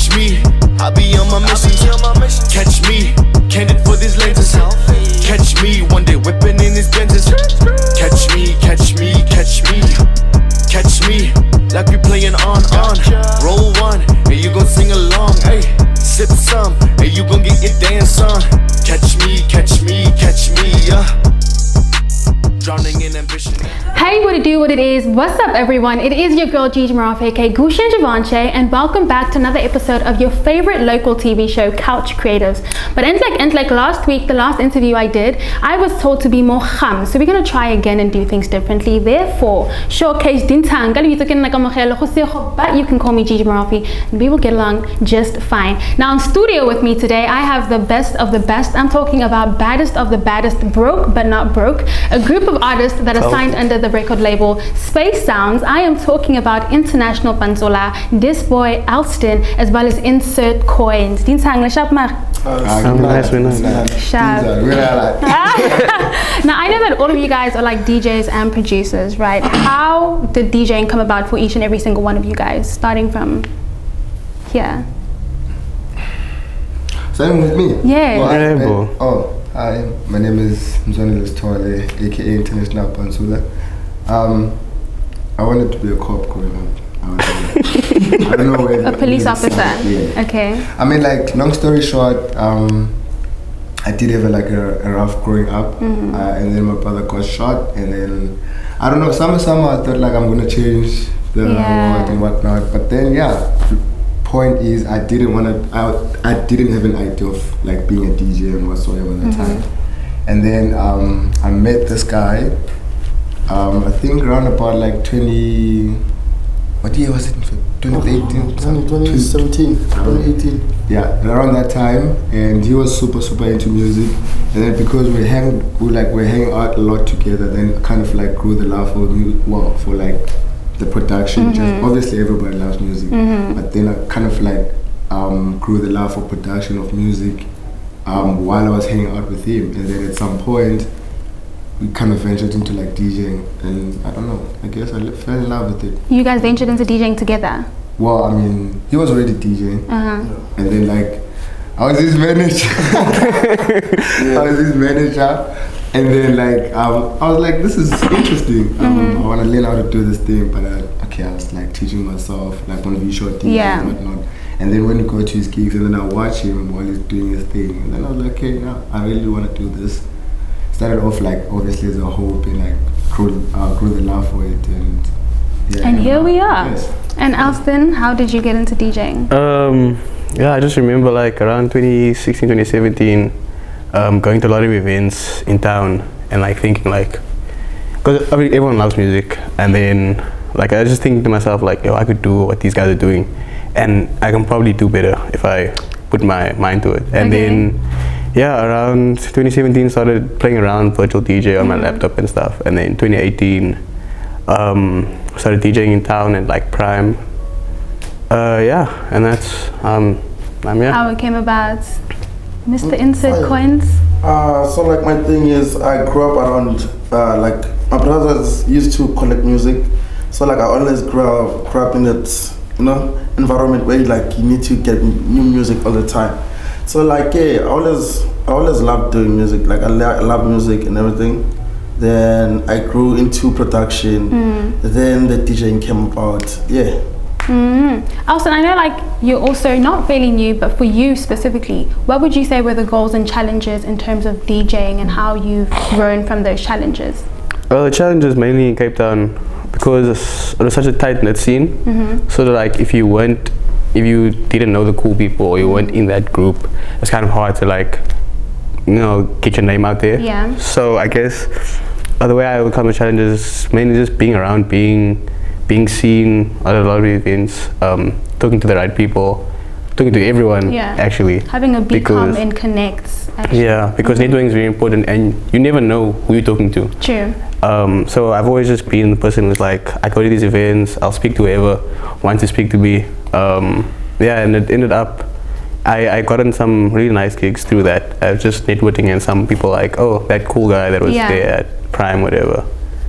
Watch me, I be on my mission. Catch me, candid for these lenses. Catch me, one day whipping in these Benzes. Catch me, catch me, catch me. Catch me, like we playing on. Roll one, and you gon' sing along. Ay, sip some, and you gon' get your dance on. Catch me, catch me, catch me, drowning in ambition. Hey, what it is? What's up, everyone? It is your girl Gigi Marafe, aka Gushin Javanche, and welcome back to another episode of your favorite local TV show, Couch Creatives. But like last week, the last interview I did, I was told to be more kham, so we're gonna try again and do things differently. Therefore, showcase Dintang, but you can call me Gigi Marafe, and we will get along just fine. Now in studio with me today, I have the best of the best. I'm talking about baddest of the baddest, broke but not broke, a group of artists that are signed under the record label Space Sounds. I am talking about international Pantsula, this boy Alston, as well as Insert Coins. Now I know that all of you guys are like DJs and producers, right? How did DJing come about for each and every single one of you guys, starting from here? Starting with me? Yeah. Hi, my name is Mzwanele Tole, aka International Pantsula. I wanted to be a cop growing up. I don't know where. A police officer. Yeah. Okay. I mean, like, long story short, I did have a rough growing up, and then my brother got shot, and then I don't know. Somehow I thought like I'm gonna change the world and whatnot, but then point is I didn't have an idea of like being a DJ and whatsoever at the time. And then I met this guy, I think around about like 20, what year was it? 2018? 2017, 2018. Yeah, around that time, and he was super into music. And then because we're hanging out a lot together, then kind of like grew the love for music, for like the production. Just obviously everybody loves music, but then I kind of like grew the love for production of music while I was hanging out with him. And then at some point we kind of ventured into like DJing, and I don't know, I guess I fell in love with it. You guys ventured into DJing together? Well, I mean, he was already DJing, and then like I was his manager. And then like I was like, this is interesting. I want to learn how to do this thing, but I was like teaching myself like on visual things and whatnot. And then when we go to his gigs, and then I watch him while he's doing his thing, and then I was like, okay, now I really want to do this. Started off like obviously as a hope, and like grew the love for it, and here we are. Yes. And Alston, how did you get into DJing? I just remember like around 2016, 2017. Going to a lot of events in town and like thinking like, because everyone loves music, and then like I was just thinking to myself like, yo, I could do what these guys are doing, and I can probably do better if I put my mind to it. And then around 2017 started playing around virtual DJ on my laptop and stuff, and then 2018 started DJing in town at like Prime. And that's how it came about. Mr. Insert Coins? So like my thing is, I grew up around, like my brothers used to collect music. So like I always grew up in that, environment where like you need to get new music all the time. So like, I always loved doing music. Like I love music and everything. Then I grew into production. Then the DJing came about, Alston, I know like you're also not fairly new, but for you specifically, what would you say were the goals and challenges in terms of DJing and how you've grown from those challenges? Well, the challenges mainly in Cape Town because it was such a tight-knit scene. So that like if you didn't know the cool people or you weren't in that group, it's kind of hard to like, get your name out there. Yeah. So I guess the way I overcome the challenges is mainly just being around, being seen at a lot of events, talking to the right people, talking to everyone, actually. Having a become and connects, actually. Yeah, because networking is very important, and you never know who you're talking to. True. So I've always just been the person who's like, I go to these events, I'll speak to whoever wants to speak to me. And it ended up, I got in some really nice gigs through that. I was just networking, and some people like, oh, that cool guy that was there at Prime, whatever.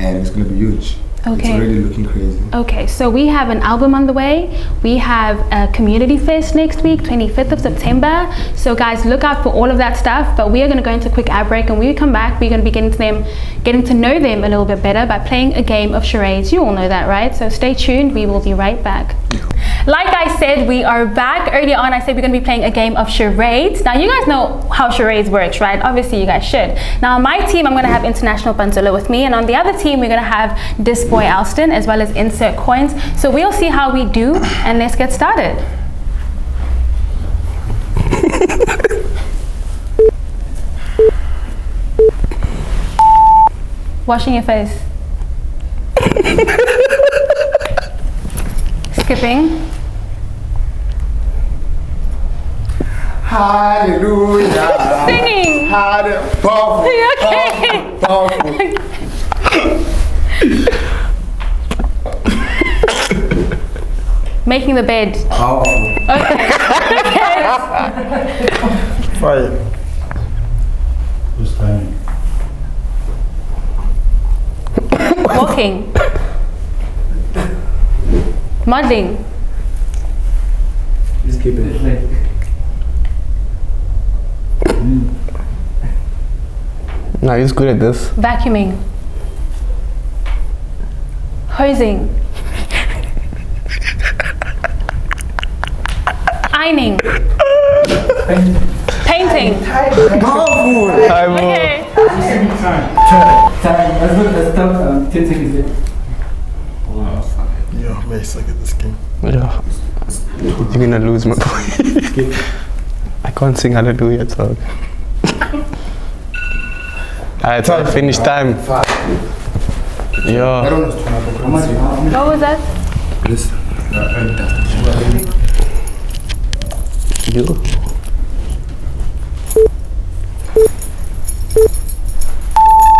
and it's gonna be huge. Okay. It's already looking crazy. Okay, so we have an album on the way. We have a community fest next week, 25th of September. So guys, look out for all of that stuff. But we are going to go into a quick ad break, and when we come back, we're going to be getting to know them a little bit better by playing a game of charades. You all know that, right? So stay tuned. We will be right back. Like I said, we are back. Earlier on, I said we're going to be playing a game of charades. Now, you guys know how charades works, right? Obviously, you guys should. Now, on my team, I'm going to have International Pantsula with me, and on the other team, we're going to have This Boy Alston, as well as Insert Coins. So we'll see how we do, and let's get started. Washing your face. Skipping. Hallelujah. Singing. Hallelujah. Powerful. Okay. Powerful. Making the bed. Powerful. Okay. Fire. Who's timing? Walking. Modeling. Just keep it. No, he's good at this. Vacuuming. Hosing. Ironing. Painting. Powerful. Okay. Time. Let's stop. 10 seconds left. Yeah, man, suck at this game. Yeah. You're gonna lose my point. I can't sing Hallelujah song. Alright, so finish time. I Yeah. don't know. What was that? This. You.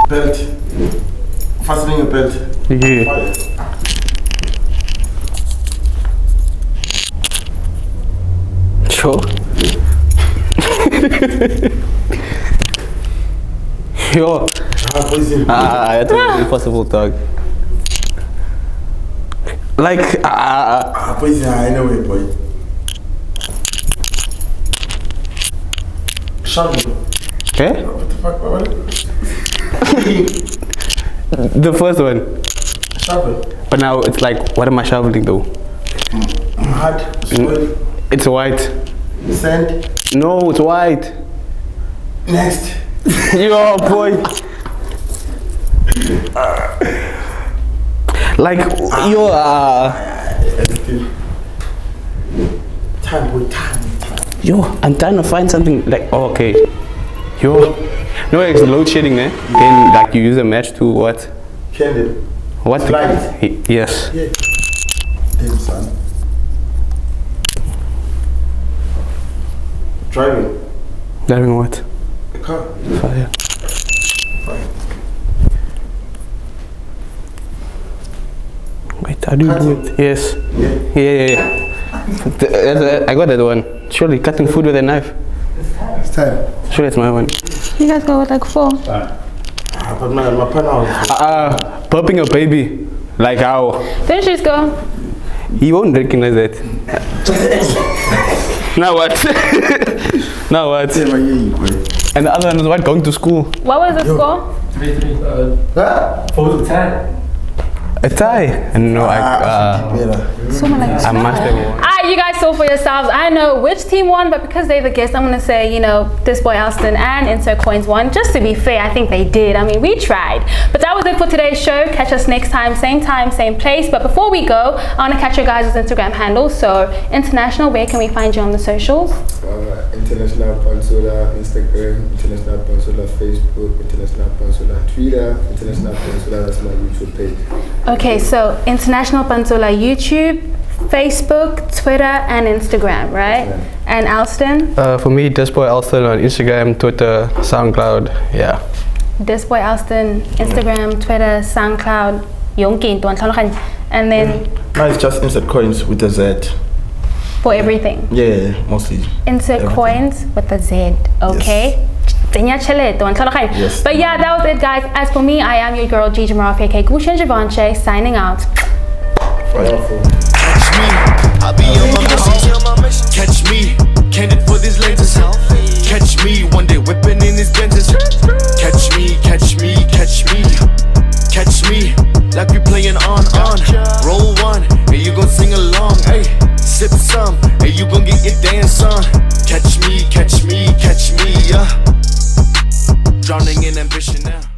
Belt. Fastening your belt. Yeah. Fire. Sure. Yo. Poison. That's impossible, dog. Like, Poison, I know it, boy. Shovel. okay? What the fuck? What? The first one. Shovel. But now it's like, what am I shoveling though? Mud. Soil. It's white. Sand. No, it's white. Next. Yo, boy. Like, yo, Time, boy, time. yo, I'm trying to find something like, oh, okay. Yo, no, it's load shedding, eh? Then, like, you use a match to what? Candle. What? Light. Yes. Yeah. Damn, son. Driving. Driving what? A car. Fire. Fire. Wait, how do you do it? Yes. Yeah. Yeah. I got that one. Surely, cutting food with a knife. It's time. Surely, it's my one. You guys go with like 4. But my partner was Burping a baby. Like how? Finish this, go. He won't recognize that. Now what? Now what? I hear you, boy. And the other one was what? Going to school. What was the score? 3-3. 4 to 10. A tie? No, Better. Someone like I must have won. Alright, you guys saw for yourselves. I know which team won, but because they're the guests, I'm gonna say, you know, This Boy Alston and Insert Coins won. Just to be fair, I think they did. I mean, we tried. But that was it for today's show. Catch us next time, same place. But before we go, I wanna catch your guys' Instagram handles. So, International, where can we find you on the socials? International Pantsula Instagram, International Pantsula Facebook, International Pantsula Twitter, International Pantsula, that's my YouTube page. Okay, so International Pantsula YouTube, Facebook, Twitter, and Instagram, right? Yeah. And Alston? For me, This Boy Alston on Instagram, Twitter, SoundCloud, yeah. This Boy Alston, Instagram, Twitter, SoundCloud, and then No, it's just Insert Coins with a Z. for everything. Yeah, mostly. Insert Everything. Coins with a Z, okay? Yes. But yeah, that was it, guys. As for me, I am your girl Gigi Marafi, aka Gushan Javonche, signing out. Catch me, I'll be on my mission. Catch me, candid for these lenses. Catch me, one day whipping in these Benzes. Catch me, catch me, catch me. Catch me, like we playing on. Roll one, and you gon' sing along. Hey, sip some, and you gon' get your dance on. Catch me, catch me, catch me, yeah. Drowning in ambition now.